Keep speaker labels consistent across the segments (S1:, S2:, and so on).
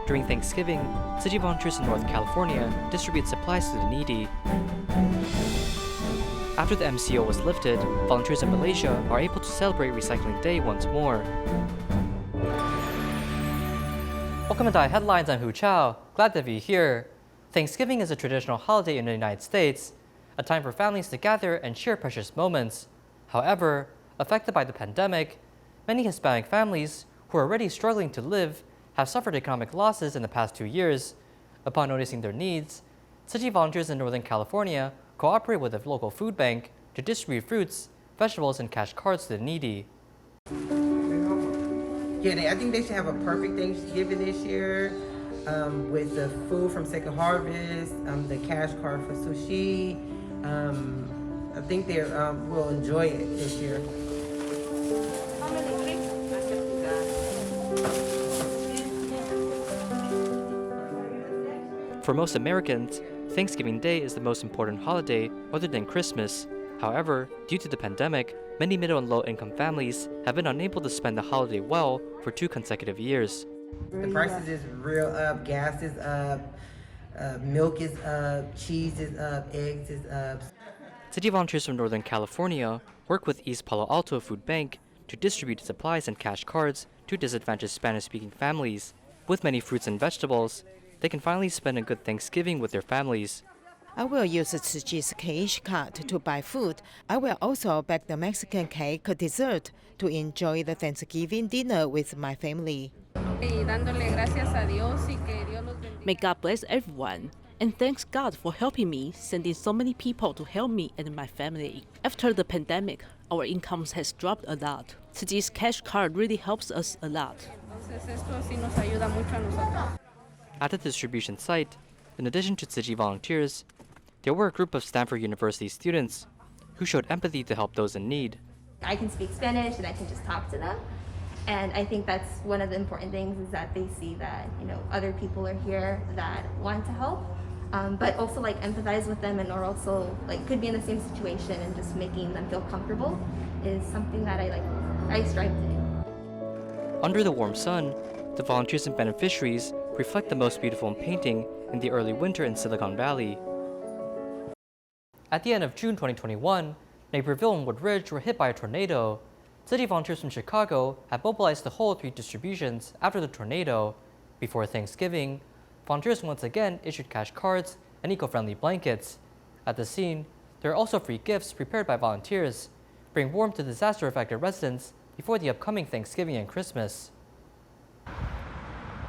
S1: During Thanksgiving, Tzu Chi volunteers in Northern California distribute supplies to the needy. After the MCO was lifted, volunteers in Malaysia are able to celebrate Recycling Day once more. Welcome to Diet Headlines, I'm Hu Chao. Glad to be here. Thanksgiving is a traditional holiday in the United States, a time for families to gather and share precious moments. However, affected by the pandemic, many Hispanic families who are already struggling to live have suffered economic losses in the past 2 years. Upon noticing their needs, Tzu Chi volunteers in Northern California cooperate with a local food bank to distribute fruits, vegetables, and cash cards to the needy.
S2: Yeah, I think they should have a perfect Thanksgiving this year with the food from Second Harvest, the cash card for Tzu Chi. I think they will enjoy it this year.
S1: For most Americans, Thanksgiving Day is the most important holiday other than Christmas. However, due to the pandemic, many middle and low-income families have been unable to spend the holiday well for 2 consecutive years.
S2: The prices is real up, gas is up, milk is up, cheese is up, eggs is up.
S1: Tzu Chi volunteers from Northern California work with East Palo Alto Food Bank to distribute supplies and cash cards to disadvantaged Spanish-speaking families. With many fruits and vegetables, they can finally spend a good Thanksgiving with their families.
S3: I will use Tzu Chi's cash card to buy food. I will also bake the Mexican cake dessert to enjoy the Thanksgiving dinner with my family.
S4: May God bless everyone, and thanks God for helping me, sending so many people to help me and my family. After the pandemic, our incomes has dropped a lot. Tzu Chi's cash card really helps us a lot.
S1: At the distribution site, in addition to Tzu Chi volunteers, there were a group of Stanford University students who showed empathy to help those in need.
S5: I can speak Spanish and I can just talk to them. And I think that's one of the important things is that they see that, other people are here that want to help, but also empathize with them and or also could be in the same situation, and just making them feel comfortable is something that I strive to do.
S1: Under the warm sun, the volunteers and beneficiaries reflect the most beautiful painting in the early winter in Silicon Valley. At the end of June 2021, Naperville and Woodridge were hit by a tornado. Tzu Chi volunteers from Chicago have mobilized the whole 3 distributions after the tornado. Before Thanksgiving, volunteers once again issued cash cards and eco-friendly blankets. At the scene, there are also free gifts prepared by volunteers, bring warmth to disaster-affected residents before the upcoming Thanksgiving and Christmas.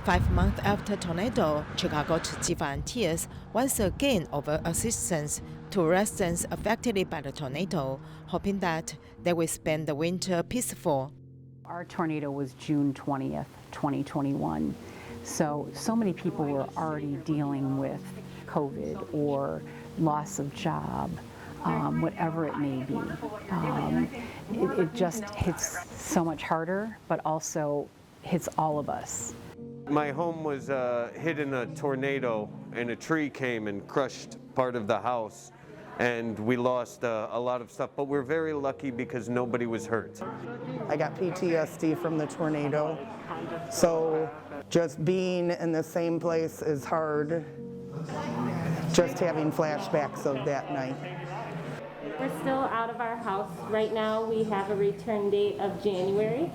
S3: 5 months after tornado, Chicago Tzu Chi volunteers once again offer assistance to residents affected by the tornado, hoping that they will spend the winter peaceful.
S6: Our tornado was June 20th, 2021. So many people were already dealing with COVID or loss of job, whatever it may be. It just hits so much harder, but also hits all of us.
S7: My home was hit in a tornado, and a tree came and crushed part of the house, and we lost a lot of stuff, but we're very lucky because nobody was hurt.
S8: I got PTSD from the tornado, so just being in the same place is hard, just having flashbacks of that night.
S9: We're still out of our house. Right now we have a return date of January,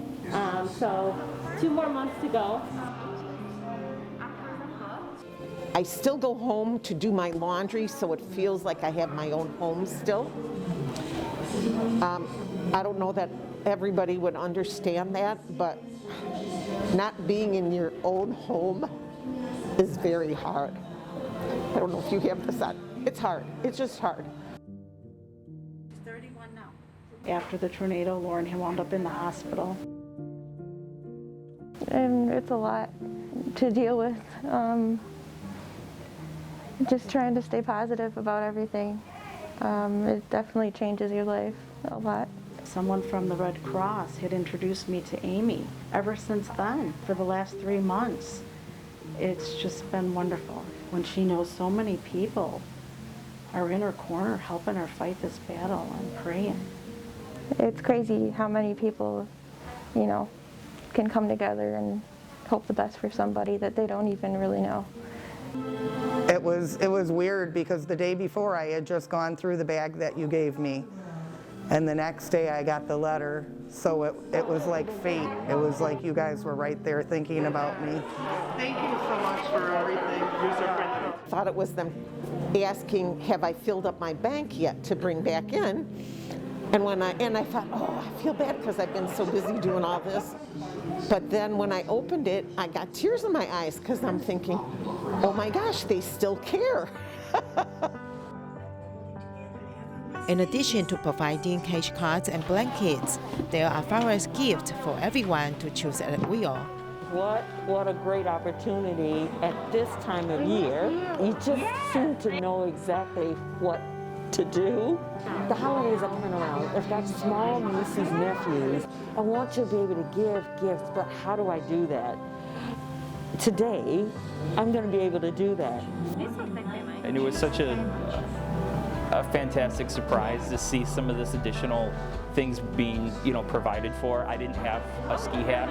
S9: so 2 more months to go.
S10: I still go home to do my laundry, so it feels like I have my own home still. I don't know that everybody would understand that, but not being in your own home is very hard. I don't know if you have this on. It's hard. It's just hard.
S6: She's 31 now. After the tornado, Lauren had wound up in the hospital.
S11: And it's a lot to deal with. Just trying to stay positive about everything. It definitely changes your life a lot.
S6: Someone from the Red Cross had introduced me to Amy. Ever since then, for the last 3 months, it's just been wonderful. When she knows so many people are in her corner helping her fight this battle and praying.
S11: It's crazy how many people, can come together and hope the best for somebody that they don't even really know.
S8: It was weird because the day before I had just gone through the bag that you gave me, and the next day I got the letter, so it was like fate. It was like you guys were right there thinking about me. Thank you so much for everything. You're so friendly.
S10: I thought it was them asking, have I filled up my bank yet to bring back in? And I thought, oh, I feel bad because I've been so busy doing all this. But then when I opened it, I got tears in my eyes because I'm thinking, oh my gosh, they still care.
S3: In addition to providing cash cards and blankets, there are various gifts for everyone to choose at will.
S12: What a great opportunity at this time of year. You just seem to know exactly what to do. The holidays are coming around. I've got small nieces, nephews. I want to be able to give gifts, but how do I do that? Today, I'm going to be able to do that.
S13: And it was such a fantastic surprise to see some of this additional things being, provided for. I didn't have a ski hat,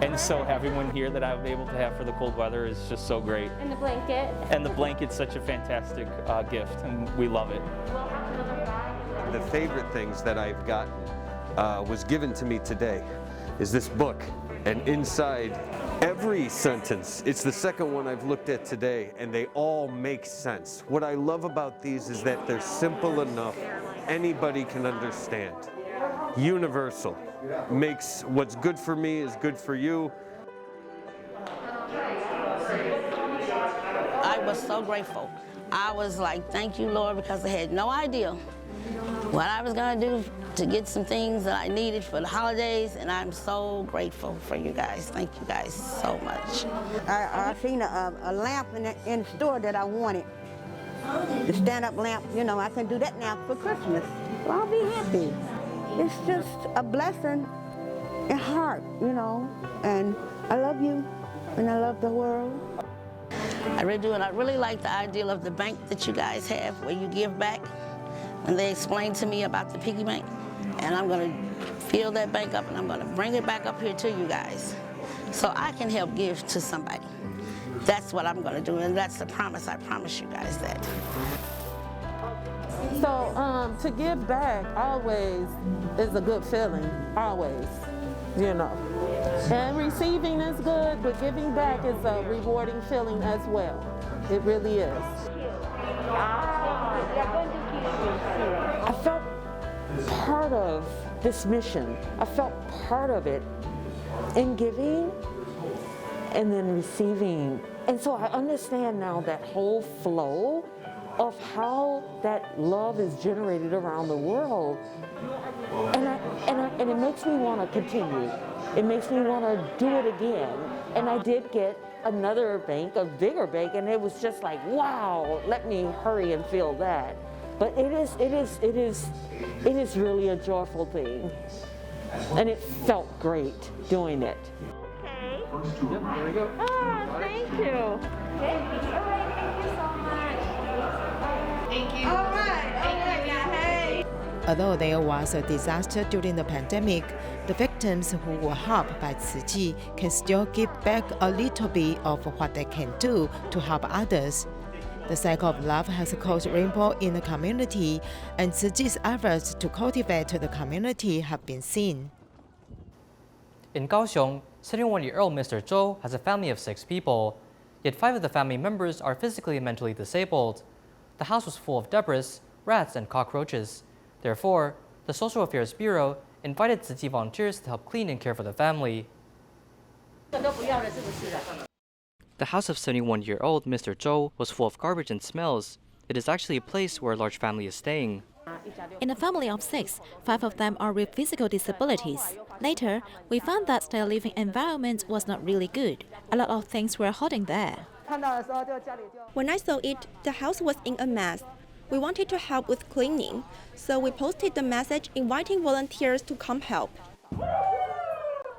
S13: and so having one here that I'm able to have for the cold weather is just so great.
S9: And the blanket.
S13: And the blanket's such a fantastic gift, and we love it.
S7: The favorite things that I've gotten was given to me today is this book, and inside every sentence, it's the second one I've looked at today, and they all make sense. What I love about these is that they're simple enough anybody can understand. Universal. Makes what's good for me is good for you.
S14: I was so grateful. I was like, thank you, Lord, because I had no idea what I was going to do to get some things that I needed for the holidays, and I'm so grateful for you guys. Thank you guys so much.
S15: I seen a lamp in the store that I wanted. The stand-up lamp, I can do that now for Christmas. So I'll be happy. It's just a blessing in heart, and I love you, and I love the world.
S14: I really do, and I really like the idea of the bank that you guys have where you give back. When they explained to me about the piggy bank, and I'm going to fill that bank up and I'm going to bring it back up here to you guys so I can help give to somebody. That's what I'm going to do, and that's the promise. I promise you guys that.
S12: So to give back always is a good feeling, always, And receiving is good, but giving back is a rewarding feeling as well. It really is. I felt part of this mission. I felt part of it in giving and then receiving. And so I understand now that whole flow of how that love is generated around the world. And it makes me want to continue. It makes me want to do it again. And I did get another bank, a bigger bank, and it was just like, wow, let me hurry and feel that. But it is really a joyful thing. And it felt great doing it.
S9: Okay. Yep, there we go. Oh, thank you. Okay. All right, thank you so much. Thank you. All right. Hey.
S3: Although there was a disaster during the pandemic, the victims who were helped by Tzu Chi can still give back a little bit of what they can do to help others. The cycle of love has caused rainbow in the community, and Tzu Chi's efforts to cultivate the community have been seen.
S1: In Kaohsiung, 71-year-old Mr. Zhou has a family of 6 people, yet 5 of the family members are physically and mentally disabled. The house was full of debris, rats, and cockroaches. Therefore, the Social Affairs Bureau invited Tzu Chi volunteers to help clean and care for the family. The house of 71-year-old Mr. Zhou was full of garbage and smells. It is actually a place where a large family is staying.
S16: In a family of 6, 5 of them are with physical disabilities. Later, we found that their living environment was not really good. A lot of things were holding there.
S17: When I saw it, the house was in a mess. We wanted to help with cleaning, so we posted the message inviting volunteers to come help.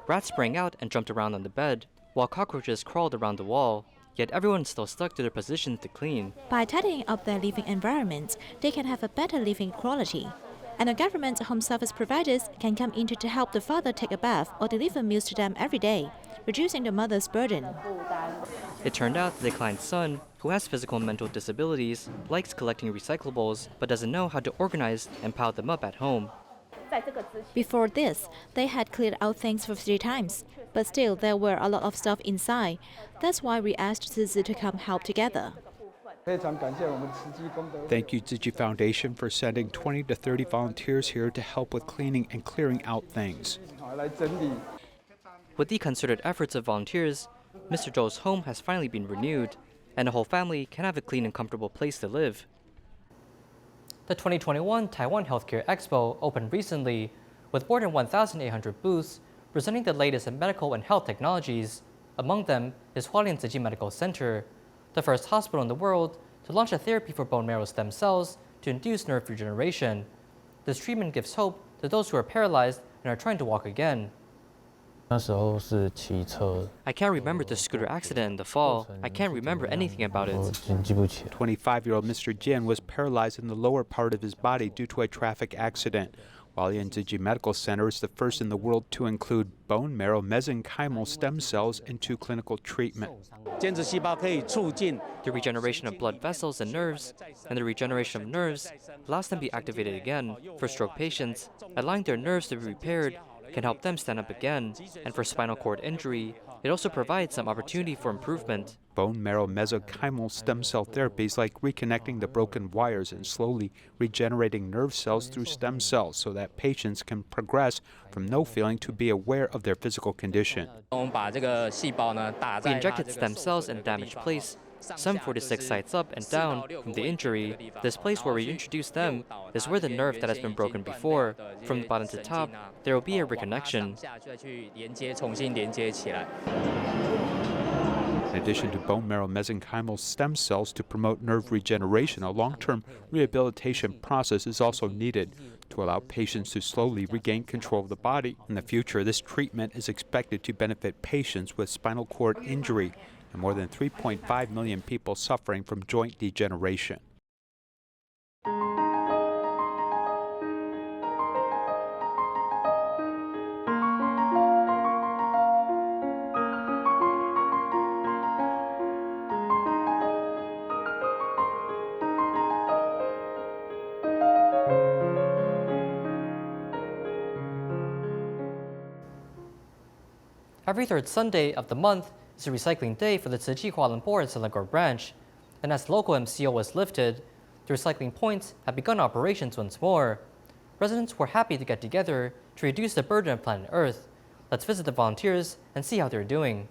S1: Rats sprang out and jumped around on the bed, while cockroaches crawled around the wall, yet everyone still stuck to their positions to clean.
S16: By tidying up their living environment, they can have a better living quality. And the government home service providers can come in to help the father take a bath or deliver meals to them every day. reducing the mother's burden.
S1: It turned out that the client's son, who has physical and mental disabilities, likes collecting recyclables but doesn't know how to organize and pile them up at home.
S16: Before this, they had cleared out things 50 times, but still there were a lot of stuff inside. That's why we asked Tzu Chi to come help together.
S18: Thank you, Tzu Chi Foundation, for sending 20 to 30 volunteers here to help with cleaning and clearing out things.
S1: With the concerted efforts of volunteers, Mr. Zhou's home has finally been renewed, and the whole family can have a clean and comfortable place to live. The 2021 Taiwan Healthcare Expo opened recently, with more than 1,800 booths presenting the latest in medical and health technologies. Among them is Hualien Tzu Chi Medical Center, the first hospital in the world to launch a therapy for bone marrow stem cells to induce nerve regeneration. This treatment gives hope to those who are paralyzed and are trying to walk again. I can't remember the scooter accident in the fall. I can't remember anything about it.
S18: 25-year-old Mr. Jian was paralyzed in the lower part of his body due to a traffic accident. Hualien Tzu Chi Medical Center is the first in the world to include bone marrow mesenchymal stem cells into clinical treatment.
S1: The regeneration of blood vessels and nerves, and the regeneration of nerves allows them to be activated again. For stroke patients, allowing their nerves to be repaired can help them stand up again, and for spinal cord injury, it also provides some opportunity for improvement.
S18: Bone marrow mesenchymal stem cell therapy is like reconnecting the broken wires and slowly regenerating nerve cells through stem cells so that patients can progress from no feeling to be aware of their physical condition.
S1: We injected stem cells in a damaged place, some 46 sites up and down from the injury. This place where we introduced them is where the nerve that has been broken before. From the bottom to top, there will be a reconnection.
S18: In addition to bone marrow mesenchymal stem cells to promote nerve regeneration, a long-term rehabilitation process is also needed to allow patients to slowly regain control of the body. In the future, this treatment is expected to benefit patients with spinal cord injury and more than 3.5 million people suffering from joint degeneration.
S1: Every third Sunday of the month is a recycling day for the Tzu Chi Kuala Lumpur and Selangor branch, and as local MCO was lifted, the recycling points have begun operations once more. Residents were happy to get together to reduce the burden of planet Earth. Let's visit the volunteers and see how they're doing.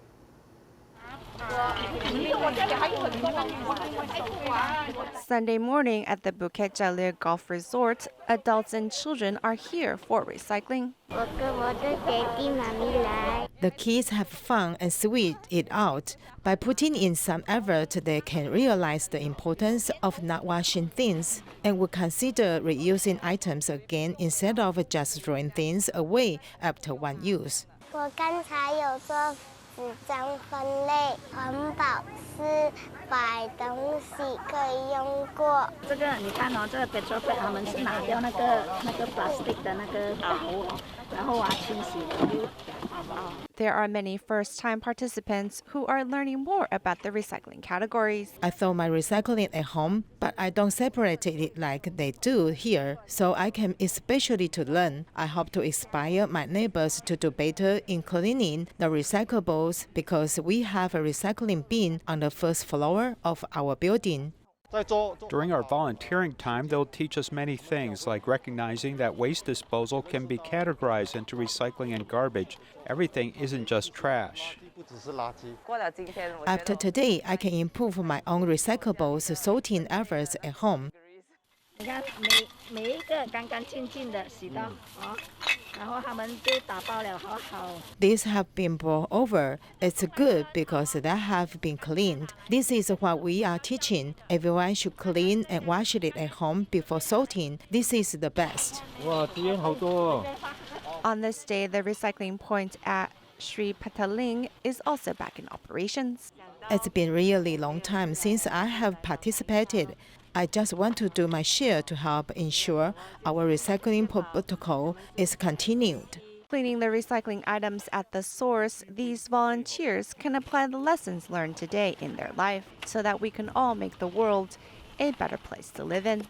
S11: Sunday morning at the Bukit Jalil Golf Resort, adults and children are here for recycling.
S3: The kids have fun and sweat it out. By putting in some effort, they can realize the importance of not washing things and will consider reusing items again instead of just throwing things away after one use.
S19: 我刚才有做纸张分类，环保是把东西可以用过。
S20: 这个你看哦，这个 petrol bag 他们是拿掉那个 plastic 的那个头，然后清洗就好不好？
S11: There are many first-time participants who are learning more about the recycling categories.
S3: I throw my recycling at home, but I don't separate it like they do here, so I came especially to learn. I hope to inspire my neighbors to do better in cleaning the recyclables because we have a recycling bin on the first floor of our building.
S18: During our volunteering time, they'll teach us many things, like recognizing that waste disposal can be categorized into recycling and garbage. Everything isn't just trash.
S3: After today, I can improve my own recyclables sorting efforts at home.
S20: 你看每一个干干净净的洗到哦，然后他们就打包了好好。
S3: These have been brought over. It's good because they have been cleaned. This is what we are teaching. Everyone should clean and wash it at home before sorting. This is the best.
S11: 哇，资源好多。On this day, the recycling point at Sri Petaling is also back in operations.
S3: It's been really long time since I have participated. I just want to do my share to help ensure our recycling protocol is continued.
S11: cleaning the recycling items at the source, these volunteers can apply the lessons learned today in their life so that we can all make the world a better place to live in.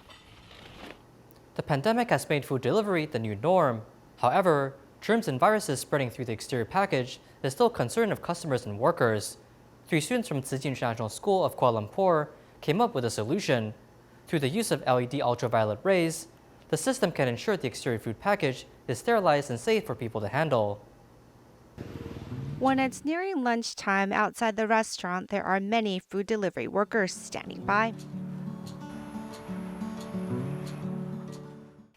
S1: The pandemic has made food delivery the new norm. However, germs and viruses spreading through the exterior package is still a concern of customers and workers. 3 students from Tzu Chi International School of Kuala Lumpur came up with a solution. Through the use of LED ultraviolet rays, the system can ensure the exterior food package is sterilized and safe for people to handle.
S11: When it's nearing lunchtime outside the restaurant, there are many food delivery workers standing by.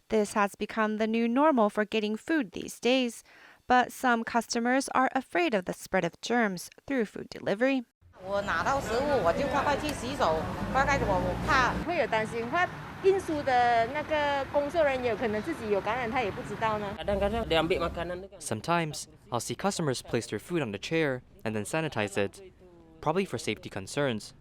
S11: This has become the new normal for getting food these days, but some customers are afraid of the spread of germs through food delivery.
S21: 我拿到食物我就快去洗手，快我怕会有担心，怕运输的那个工作人员可能自己有感染，他也不知道呢。
S1: Sometimes, I'll see customers place their food on the chair and then sanitize it, probably for safety concerns.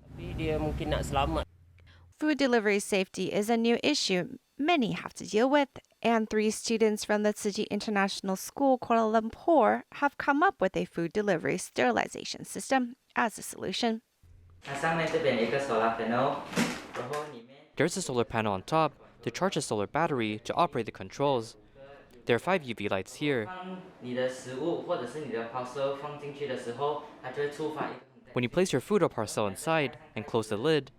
S11: Food delivery safety is a new issue many have to deal with, and 3 students from the Tzu Chi International School, Kuala Lumpur, have come up with a food delivery sterilization system as a solution.
S1: There's a solar panel on top to charge a solar battery to operate the controls. There are 5 UV lights here. When you place your food or parcel inside and close the lid,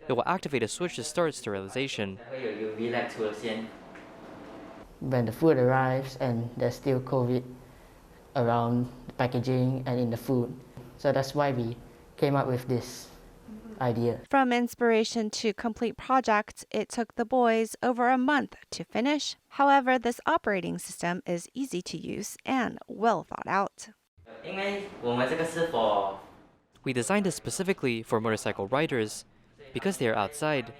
S1: it will activate a switch to start sterilization.
S22: When the food arrives and there's still COVID around the packaging and in the food. So that's why we came up with this idea.
S11: From inspiration to complete project, it took the boys over a month to finish. However, this operating system is easy to use and well thought out.
S1: We designed it specifically for motorcycle riders. Because they are outside,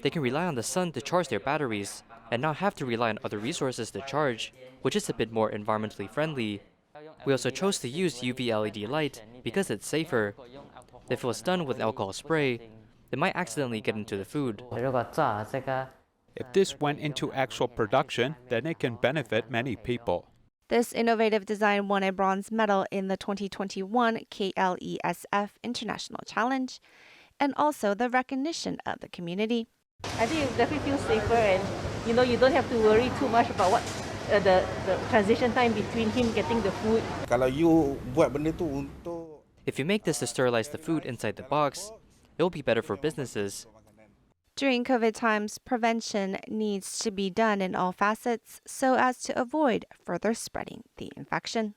S1: they can rely on the sun to charge their batteries and not have to rely on other resources to charge, which is a bit more environmentally friendly. We also chose to use UV LED light because it's safer. If it was done with alcohol spray, it might accidentally get into the food.
S18: If this went into actual production, then it can benefit many people.
S11: This innovative design won a bronze medal in the 2021 KLESF International Challenge, and also the recognition of the community.
S20: I think you definitely feel safer, and you don't have to worry too much about what the transition time between him getting the food.
S1: If you make this to sterilize the food inside the box, it will be better for businesses.
S11: During COVID times, prevention needs to be done in all facets so as to avoid further spreading the infection.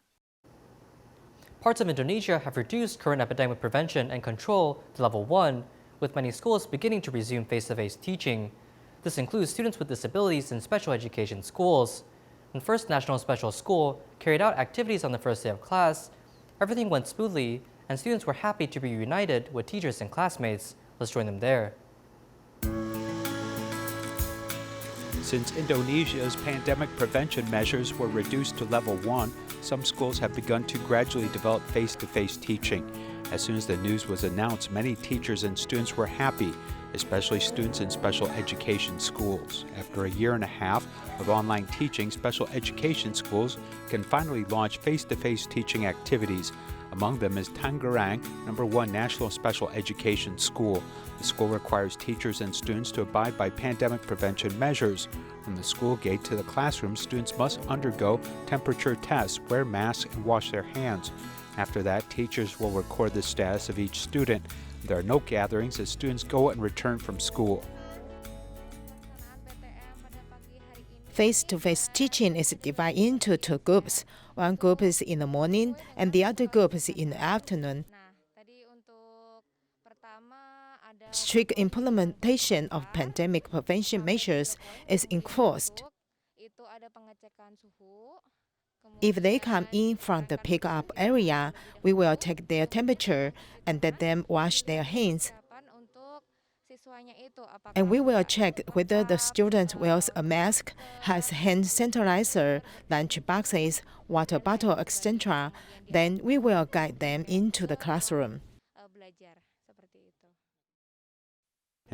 S1: Parts of Indonesia have reduced current epidemic prevention and control to level 1, with many schools beginning to resume face-to-face teaching. This includes students with disabilities in special education schools. When First National Special School carried out activities on the first day of class, everything went smoothly and students were happy to be reunited with teachers and classmates. Let's join them there.
S18: Since Indonesia's pandemic prevention measures were reduced to level 1, some schools have begun to gradually develop face-to-face teaching. As soon as the news was announced, many teachers and students were happy, especially students in special education schools. After a year and a half of online teaching, special education schools can finally launch face-to-face teaching activities. Among them is Tangerang, #1 National Special Education School. The school requires teachers and students to abide by pandemic prevention measures. From the school gate to the classroom, students must undergo temperature tests, wear masks, and wash their hands. After that, teachers will record the status of each student. There are no gatherings as students go and return from school.
S3: Face-to-face teaching is divided into 2 groups. One group is in the morning and the other group is in the afternoon. Strict implementation of pandemic prevention measures is enforced. If they come in from the pick-up area, we will take their temperature and let them wash their hands. And we will check whether the student wears a mask, has hand sanitizer, lunch boxes, water bottle, etc. Then we will guide them into the classroom.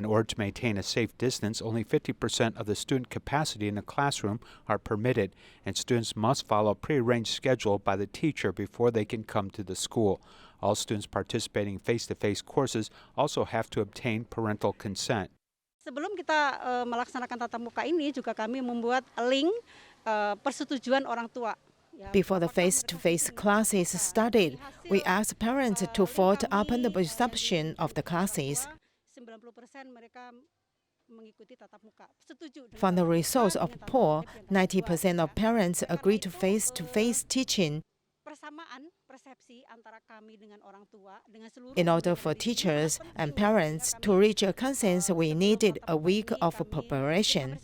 S18: In order to maintain a safe distance, only 50% of the student capacity in the classroom are permitted, and students must follow a prearranged schedule by the teacher before they can come to the school. All students participating in face-to-face courses also have to obtain parental consent.
S2: Sebelum kita melaksanakan tatap muka ini juga kami membuat link persetujuan orang tua.
S3: Before the face-to-face classes started, we asked parents to vote upon the resumption of the classes. From the results of the poll, 90% of parents agreed to face-to-face teaching. In order for teachers and parents to reach a consensus, we needed a week of preparation.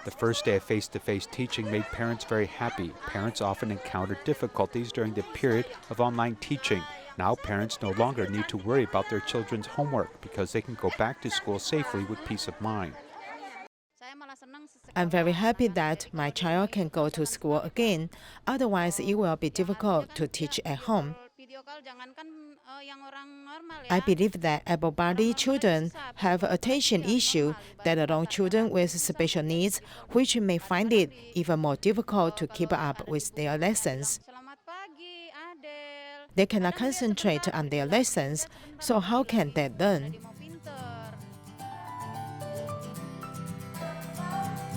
S18: The first day of face-to-face teaching made parents very happy. Parents often encountered difficulties during the period of online teaching. Now parents no longer need to worry about their children's homework because they can go back to school safely with peace of mind.
S3: I'm very happy that my child can go to school again. Otherwise, it will be difficult to teach at home. I believe that able-bodied children have attention issues that allow children with special needs, which may find it even more difficult to keep up with their lessons. They cannot concentrate on their lessons, so how can they learn?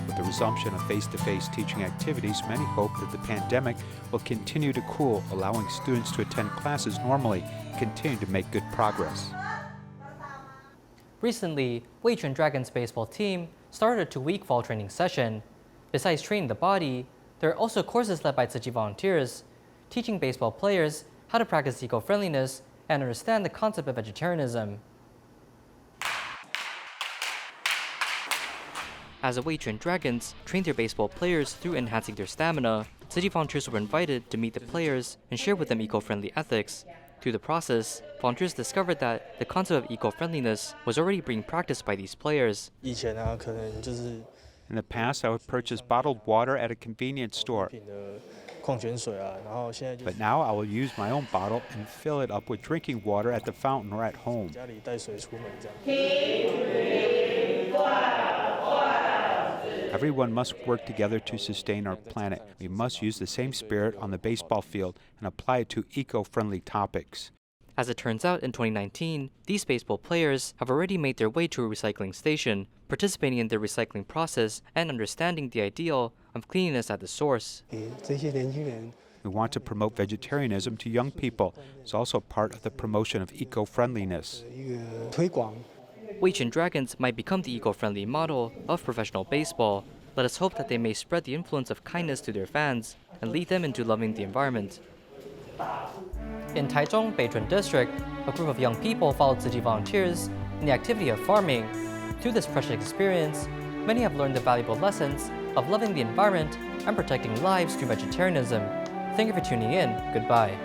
S18: With the resumption of face-to-face teaching activities, many hope that the pandemic will continue to cool, allowing students to attend classes normally and continue to make good progress.
S1: Recently, Weichuan Dragons baseball team started a 2-week fall training session. Besides training the body, there are also courses led by Tzu Chi volunteers, teaching baseball players how to practice eco-friendliness and understand the concept of vegetarianism. As the Weichuan Dragons trained their baseball players through enhancing their stamina, Tzu Chi volunteers were invited to meet the players and share with them eco-friendly ethics. Through the process, volunteers discovered that the concept of eco-friendliness was already being practiced by these players.
S18: In the past, I would purchase bottled water at a convenience store. But now I will use my own bottle and fill it up with drinking water at the fountain or at home. Everyone must work together to sustain our planet. We must use the same spirit on the baseball field and apply it to eco-friendly topics.
S1: As it turns out, in 2019, these baseball players have already made their way to a recycling station, participating in the recycling process and understanding the ideal of cleanliness at the source.
S18: We want to promote vegetarianism to young people. It's also part of the promotion of eco-friendliness.
S1: Weichuan Dragons might become the eco-friendly model of professional baseball. Let us hope that they may spread the influence of kindness to their fans and lead them into loving the environment. In Taichung, Beichun District, a group of young people followed Tzu Chi volunteers in the activity of farming. Through this precious experience, many have learned the valuable lessons of loving the environment and protecting lives through vegetarianism. Thank you for tuning in. Goodbye.